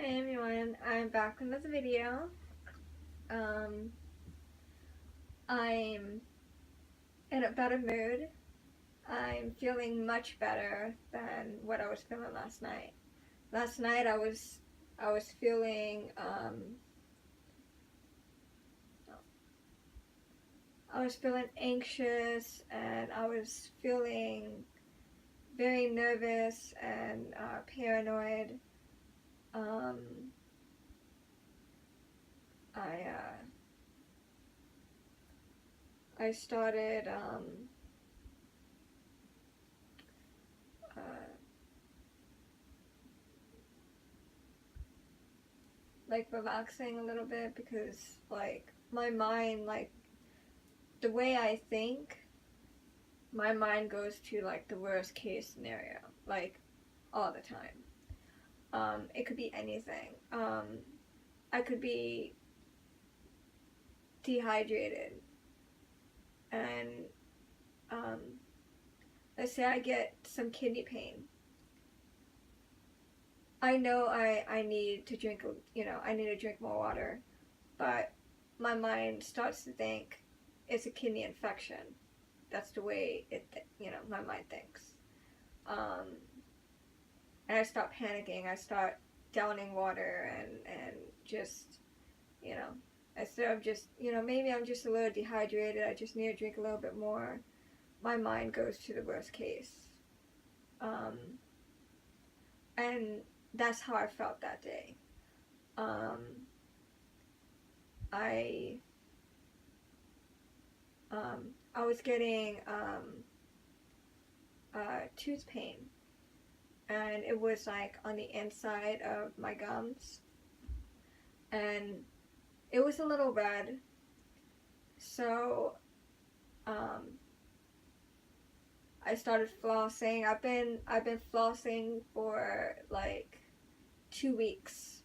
Hey everyone, I'm back with another video. I'm in a better mood. I'm feeling much better than what I was feeling last night. Last night I was feeling anxious, and I was feeling very nervous and paranoid. Um, I I started uh, like relaxing a little bit, because like my mind, like the way I think, my mind goes to like the worst case scenario, like all the time. It could be anything. I could be dehydrated, and um, let's say I get some kidney pain. I know I need to drink, I need to drink more water, but my mind starts to think it's a kidney infection. That's the way my mind thinks. Um, and I start panicking. I start downing water, and just, you know, instead of just, maybe I'm just a little dehydrated, I just need to drink a little bit more, my mind goes to the worst case. Um, and that's how I felt that day. Um, I, I was getting tooth pain, and it was like on the inside of my gums, and it was a little red. So I started flossing. I've been flossing for like 2 weeks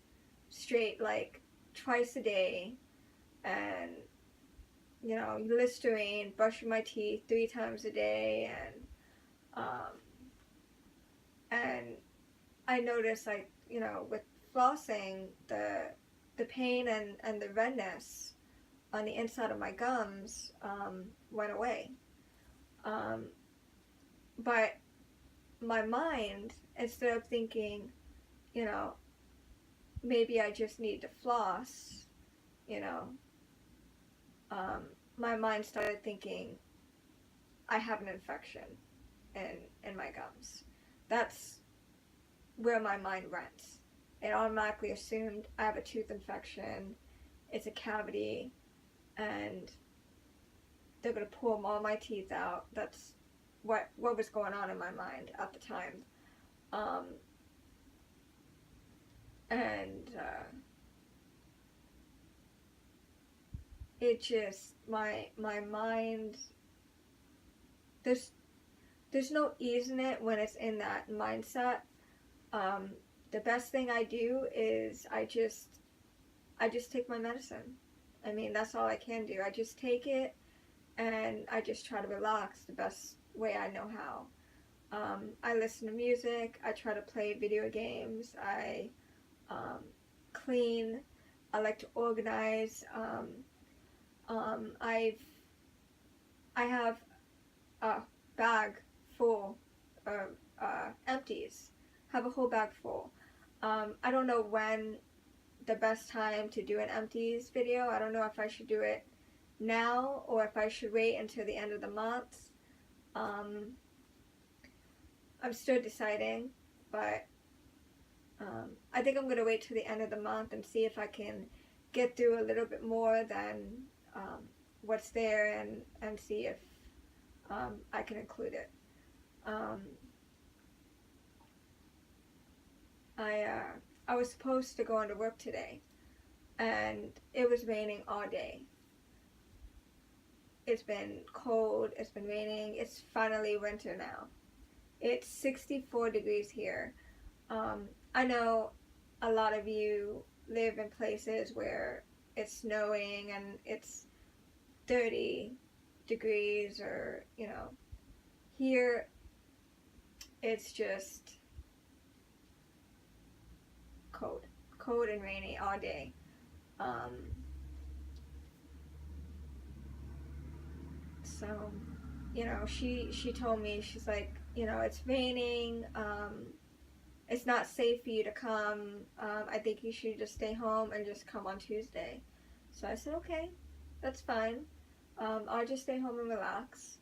straight, like twice a day, and Listerine, brushing my teeth 3 times a day, and I noticed, like, with flossing, the pain and the redness on the inside of my gums went away. Um, but my mind, instead of thinking, you know, maybe I just need to floss, you know, um, my mind started thinking, I have an infection in my gums. That's where my mind went. It automatically assumed I have a tooth infection, it's a cavity, and they're gonna pull all my teeth out. That's what was going on in my mind at the time. Um, and it just, my mind, there's there's no ease in it when it's in that mindset. Um, the best thing I do is I just take my medicine. I mean, that's all I can do. I just take it, and I just try to relax the best way I know how. I listen to music. I try to play video games. I clean. I like to organize. I have a bag full of empties. Have a whole bag full. I don't know when the best time to do an empties video. I don't know if I should do it now or if I should wait until the end of the month. I'm still deciding, but I think I'm going to wait till the end of the month and see if I can get through a little bit more than what's there, and see if I can include it. I was supposed to go into work today, and it was raining all day. It's been cold, it's been raining, it's finally winter now. It's 64 degrees here. I know a lot of you live in places where it's snowing and it's 30 degrees, or, here it's just cold. cold and rainy all day. Um, so, she told me, she's like, it's raining. It's not safe for you to come. I think you should just stay home and just come on Tuesday. So I said, okay, that's fine. I'll just stay home and relax.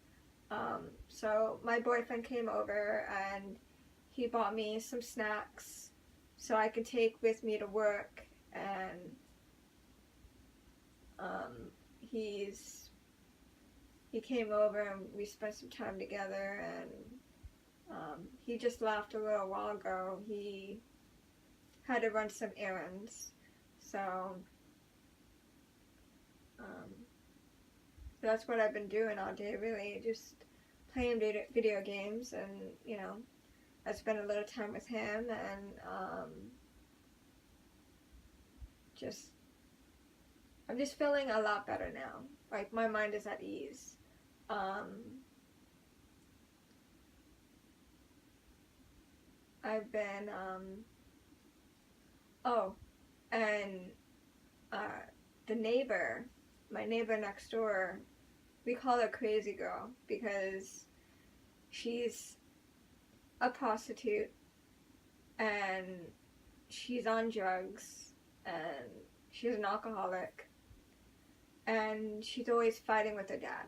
So my boyfriend came over and he bought me some snacks so I could take with me to work. And he came over and we spent some time together. And he just left a little while ago. He had to run some errands. So that's what I've been doing all day, really. Just playing video games. And, I spent a little time with him. And I'm just feeling a lot better now. Like, my mind is at ease. I've been, and my neighbor next door, we call her Crazy Girl because she's a prostitute and she's on drugs and she's an alcoholic and she's always fighting with her dad.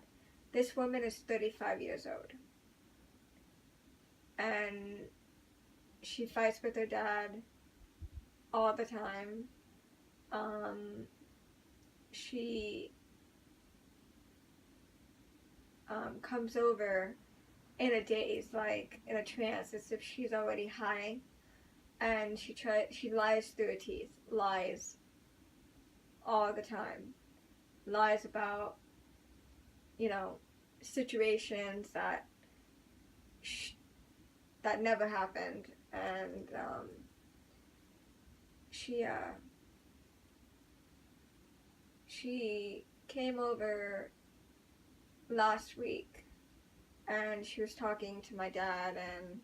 This woman is 35 years old and she fights with her dad all the time. She comes over in a daze, like in a trance, as if she's already high, and she lies through her teeth, lies all the time, lies about situations that never happened. And she came over last week and she was talking to my dad and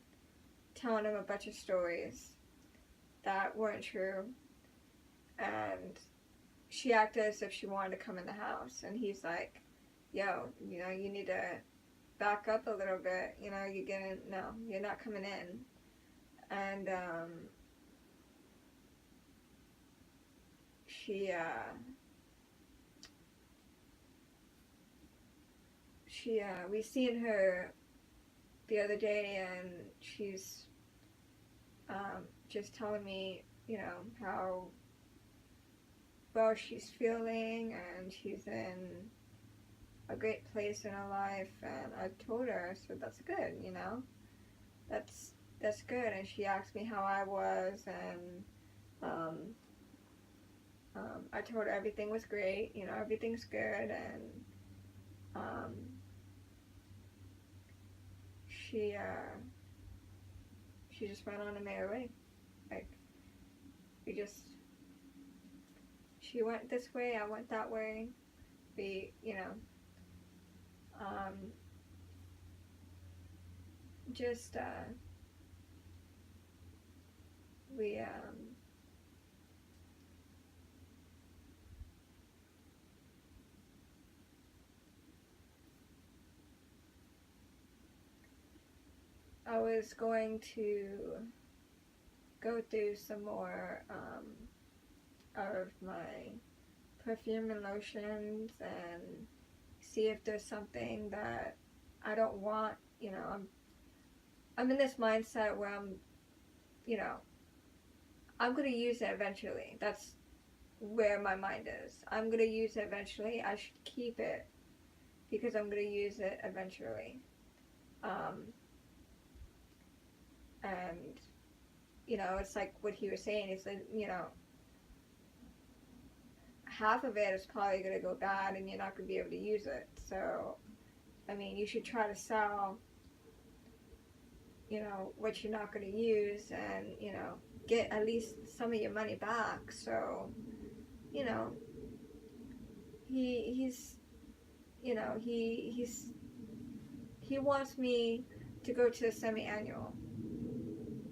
telling him a bunch of stories that weren't true, and she acted as if she wanted to come in the house, and he's like, yo, you need to back up a little bit, you're not coming in. And we seen her the other day, and she's just telling me, how well she's feeling, and she's in a great place in her life. And I told her, I said, that's good, that's good. And she asked me how I was, and I told her everything was great, everything's good. And she just went on and made her way. Like, she went this way, I went that way. We, I was going to go through some more of my perfume and lotions and see if there's something that I don't want. I'm in this mindset where I'm going to use it eventually. That's where my mind is. I'm going to use it eventually. I should keep it because I'm going to use it eventually. And it's like what he was saying, is that half of it is probably going to go bad and you're not going to be able to use it. So I mean, you should try to sell what you're not going to use, and get at least some of your money back. So he wants me to go to a semi-annual,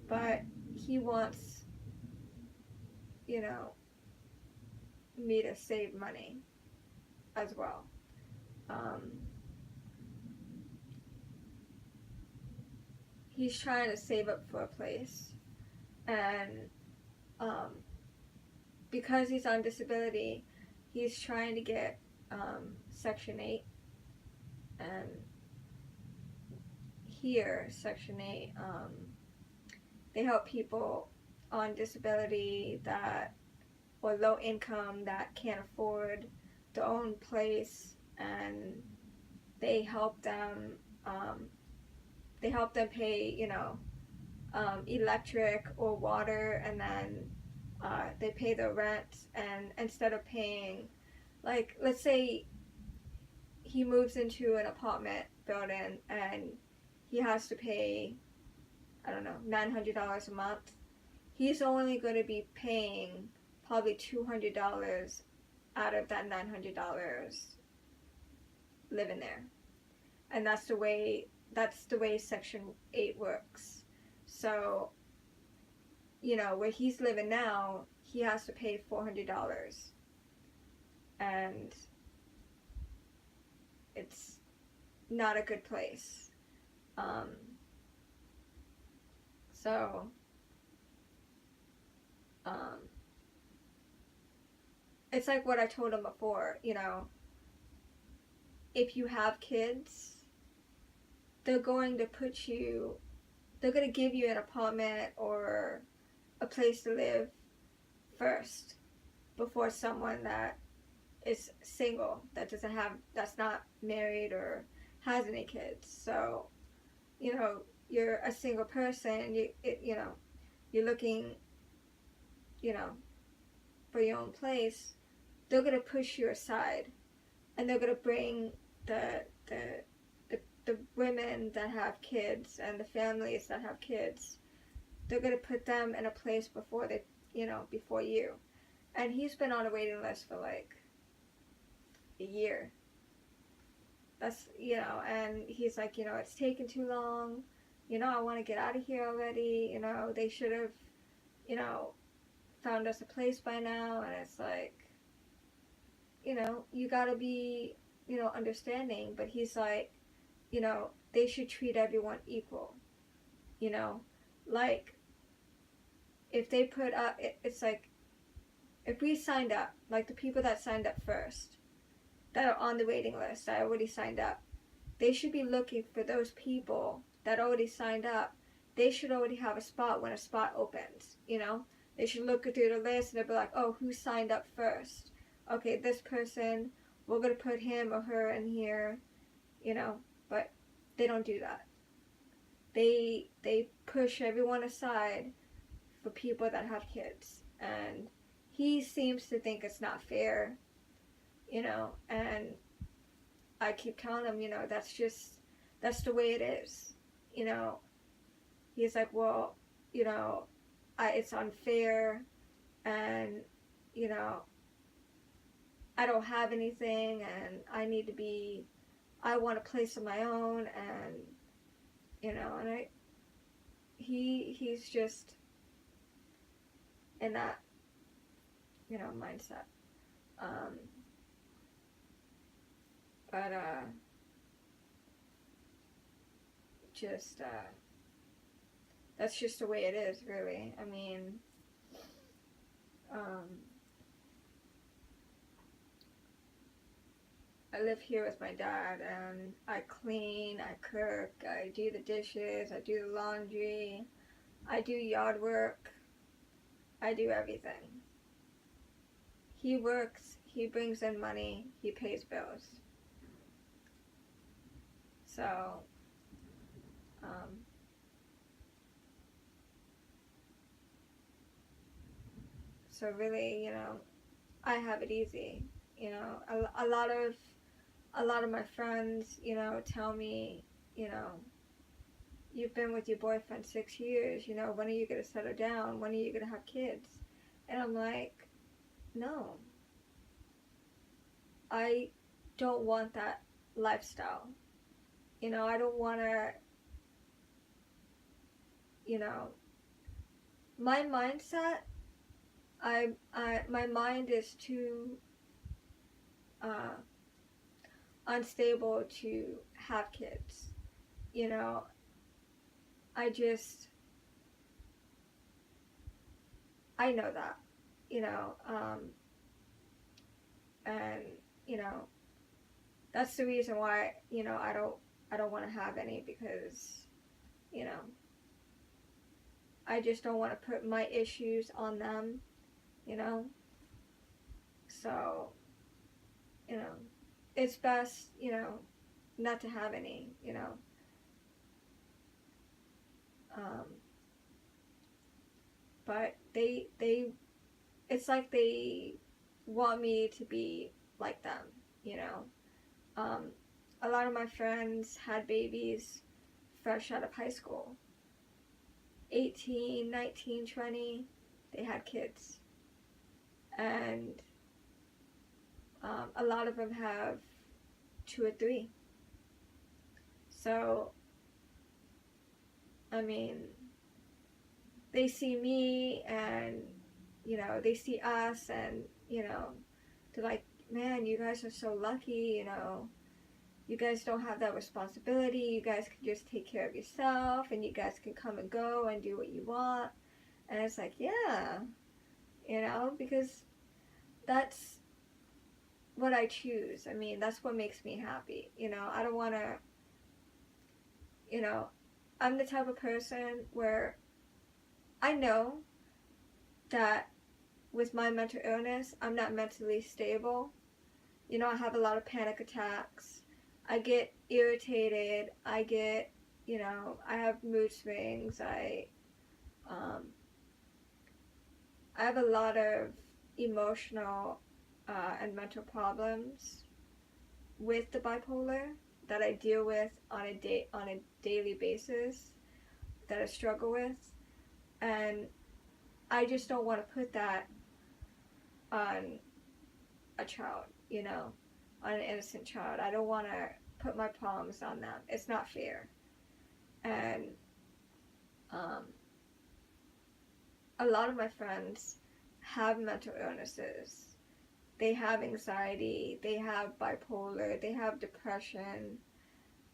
but he wants you know, me to save money as well. Um, he's trying to save up for a place, and um, because he's on disability, he's trying to get Section 8, and here, Section 8, they help people on disability that or low income that can't afford their own place, and they help them um, pay, electric or water, and then they pay their rent, and instead of paying, like, let's say he moves into an apartment building and he has to pay, I don't know, $900 a month. He's only going to be paying probably $200 out of that $900 living there. And that's the way Section 8 works. So, where he's living now, he has to pay $400. And it's not a good place. So, it's like what I told him before, if you have kids, they're going to give you an apartment or a place to live first before someone that is single, that's not married or has any kids. So, you're a single person, you're looking, for your own place. They're gonna push you aside, and they're gonna bring the women that have kids and the families that have kids. They're gonna put them in a place before you. And he's been on a waiting list for like a year. And he's like, it's taken too long. I want to get out of here already. They should have, found us a place by now. And it's like, you gotta be, understanding. But he's like, they should treat everyone equal. Like, if they put up, it's like, if we signed up, like the people that signed up first, that are on the waiting list, that already signed up, they should be looking for those people that already signed up. They should already have a spot when a spot opens, They should look through the list and they'll be like, oh, who signed up first? Okay, this person, we're going to put him or her in here, but they don't do that. They push everyone aside for people that have kids, and he seems to think it's not fair, and I keep telling him, that's the way it is, He's like, well, it's unfair, and, I don't have anything, and I want a place of my own, and, and he's just in that, mindset. But, that's just the way it is, really. I mean, I live here with my dad, and I clean, I cook, I do the dishes, I do the laundry, I do yard work, I do everything. He works, he brings in money, he pays bills. So, really, I have it easy. A lot of my friends, tell me, you've been with your boyfriend 6 years, when are you going to settle down? When are you going to have kids? And I'm like, no. I don't want that lifestyle. I don't want to, my mindset my mind is too uh, unstable to have kids. You know, I just, I know that, you know, and, you know, that's the reason why, you know, I don't want to have any, because, you know, I just don't want to put my issues on them, you know. So, you know, it's best, you know, not to have any, you know. Um, but it's like they want me to be like them, you know. Um, a lot of my friends had babies fresh out of high school. 18, 19, 20, they had kids. And a lot of them have 2 or 3. So, I mean, they see me and, you know, they see us and, you know, they're like, man, you guys are so lucky, you know. You guys don't have that responsibility. You guys can just take care of yourself and you guys can come and go and do what you want. And it's like, yeah, you know, because that's what I choose. I mean, that's what makes me happy. You know, I don't want to, you know, I'm the type of person where I know that with my mental illness, I'm not mentally stable. You know, I have a lot of panic attacks. I get irritated. I get, you know, I have mood swings. Um, I have a lot of emotional and mental problems with the bipolar that I deal with on a daily basis, that I struggle with, and I just don't want to put that on a child, you know, on an innocent child. I don't want to put my problems on them. It's not fair. And um, a lot of my friends have mental illnesses. They have anxiety, they have bipolar, they have depression,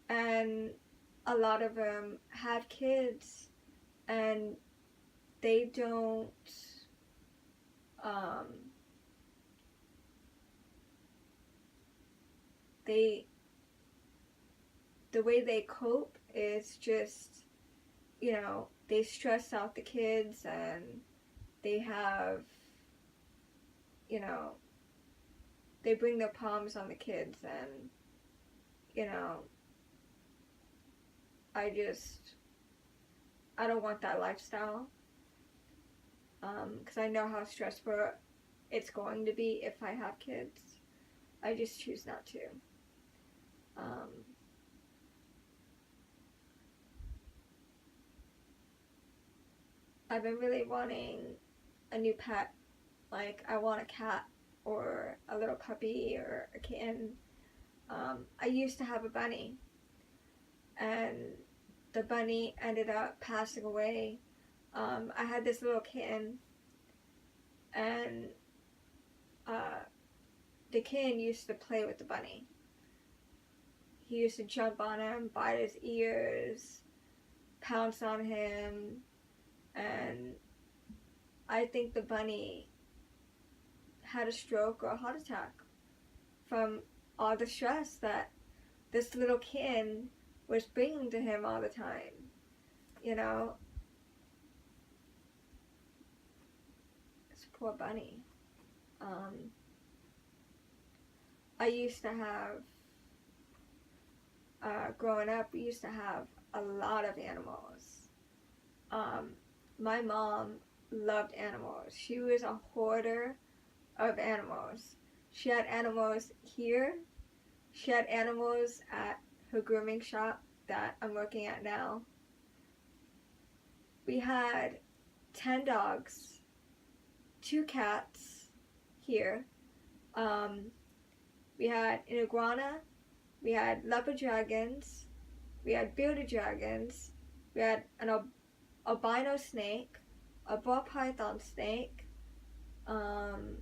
and a lot of them have kids and they don't um, they the way they cope is just, you know, they stress out the kids and they have, you know, they bring their problems on the kids, and, you know, I don't want that lifestyle, because I know how stressful it's going to be if I have kids. I just choose not to. Um, I've been really wanting a new pet. Like, I want a cat or a little puppy or a kitten. I used to have a bunny, and the bunny ended up passing away. I had this little kitten, and the kitten used to play with the bunny. He used to jump on him, bite his ears, pounce on him, and I think the bunny had a stroke or a heart attack from all the stress that this little kitten was bringing to him all the time. You know, this poor bunny. I used to have, growing up, we used to have a lot of animals. My mom loved animals. She was a hoarder of animals. She had animals here. She had animals at her grooming shop that I'm working at now. We had 10 dogs, 2 cats here. We had an iguana. We had leopard dragons. We had bearded dragons. We had an albino snake, a ball python snake, Um,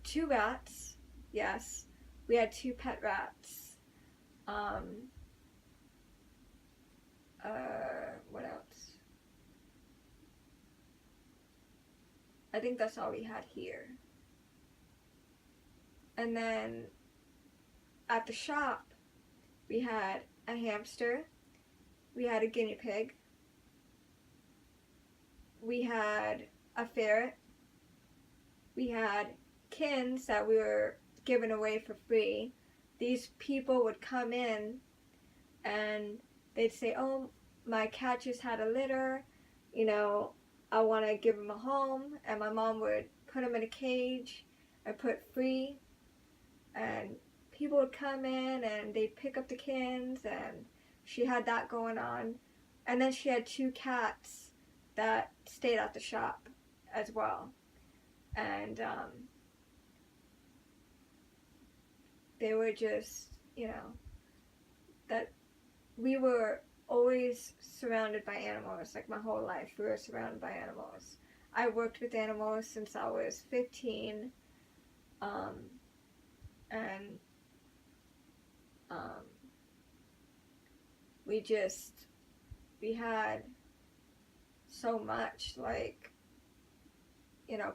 2 rats. Yes, we had 2 pet rats. Um, what else? I think that's all we had here. And then at the shop, we had a hamster, we had a guinea pig, we had a ferret, we had kittens that we were giving away for free. These people would come in and they'd say, "Oh, my cat just had a litter, you know, I want to give him a home." And my mom would put him in a cage and put free. And people would come in and they'd pick up the kittens, and she had that going on. And then she had 2 cats that stayed at the shop as well. And they were just, that we were always surrounded by animals. Like my whole life, we were surrounded by animals. I worked with animals since I was 15. And we had so much, like,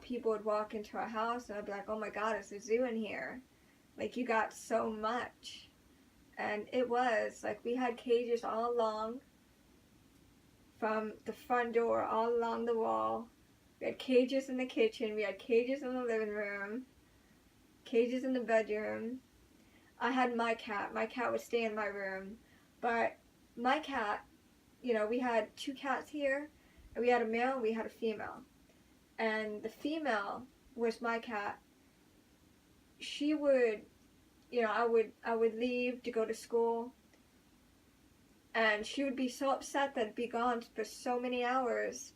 people would walk into our house and I'd be like, "Oh my God, it's a zoo in here. Like, you got so much." And it was, like, we had cages all along from the front door, all along the wall. We had cages in the kitchen, we had cages in the living room, cages in the bedroom. I had my cat. My cat would stay in my room. But my cat, we had 2 cats here. And we had a male and we had a female. And the female was my cat. She would, I would leave to go to school. And she would be so upset that I'd be gone for so many hours.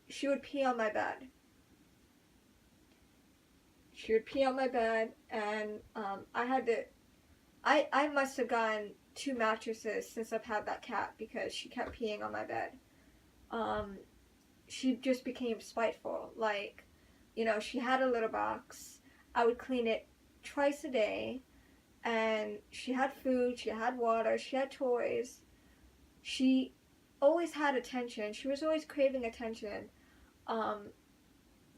She would pee on my bed. She would pee on my bed, and I must have gotten 2 mattresses since I've had that cat because she kept peeing on my bed. She just became spiteful. Like, she had a litter box. I would clean it twice a day, and she had food, she had water, she had toys. She always had attention. She was always craving attention.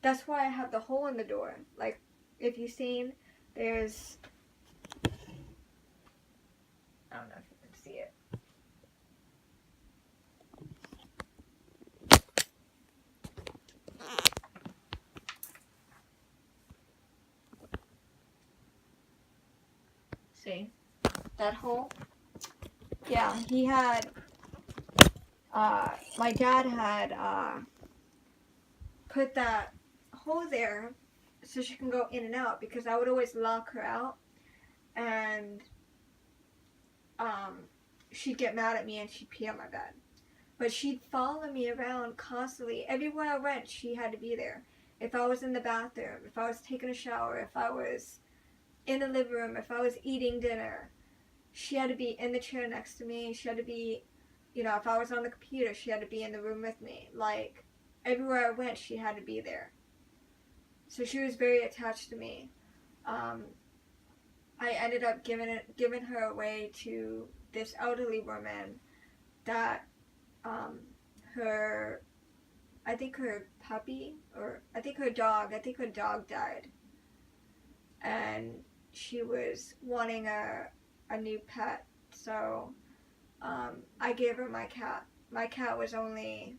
That's why I have the hole in the door. Like, if you've seen, there's, I don't know if you can see it. See? That hole? Yeah, he had, my dad had, put that hole there so she can go in and out because I would always lock her out, and she'd get mad at me and she'd pee on my bed. But she'd follow me around constantly. Everywhere I went, she had to be there. If I was in the bathroom, if I was taking a shower, if I was in the living room, if I was eating dinner, she had to be in the chair next to me. She had to be, if I was on the computer, she had to be in the room with me. Like, everywhere I went, she had to be there. So she was very attached to me. I ended up giving her away to this elderly woman that her puppy, or I think her dog died. And she was wanting a new pet. So I gave her my cat. My cat was only,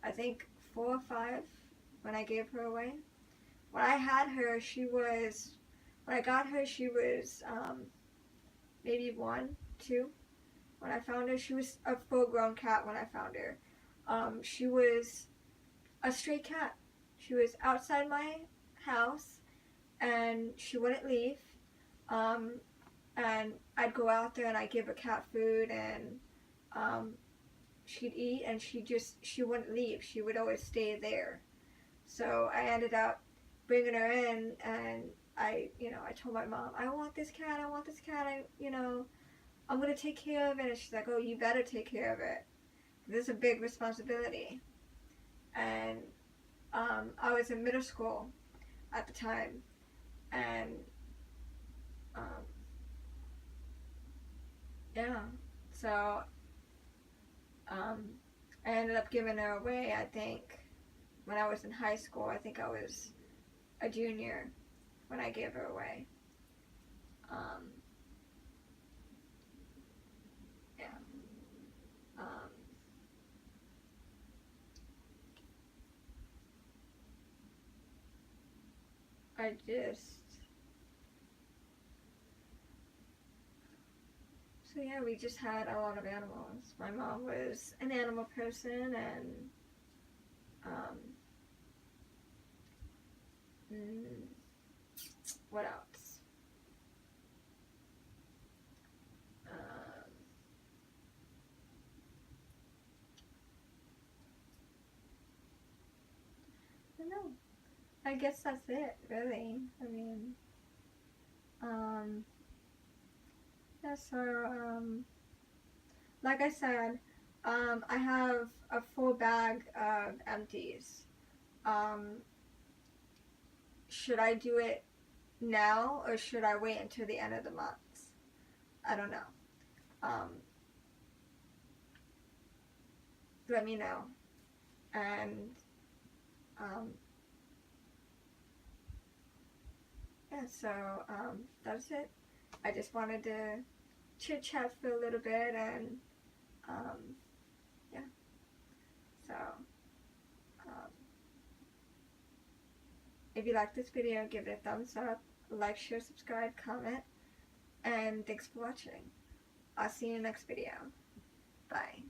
I think, 4 or 5 when I gave her away. When I had her, when I got her, she was maybe 1, 2. When I found her, she was a full-grown cat when I found her. She was a stray cat. She was outside my house, and she wouldn't leave. And I'd go out there and I'd give her cat food, and she'd eat, and she wouldn't leave. She would always stay there. So I ended up bringing her in, and I told my mom, I want this cat, I'm going to take care of it. And she's like, "Oh, you better take care of it. This is a big responsibility." And I was in middle school at the time, and um, yeah, so um, I ended up giving her away. I think when I was in high school, I think I was a junior when I gave her away. Um, yeah. Um, I just So yeah, we just had a lot of animals. My mom was an animal person, and um, mm, what else? Um, I don't know. I guess that's it, really. I mean, um, yeah. So like I said, I have a full bag of empties. Um, should I do it now or should I wait until the end of the month? I don't know. Um, let me know. And um, yeah, so that's it. I just wanted to chit chat for a little bit, and um, yeah. So um, if you like this video, give it a thumbs up, like, share, subscribe, comment, and thanks for watching. I'll see you in the next video. Bye.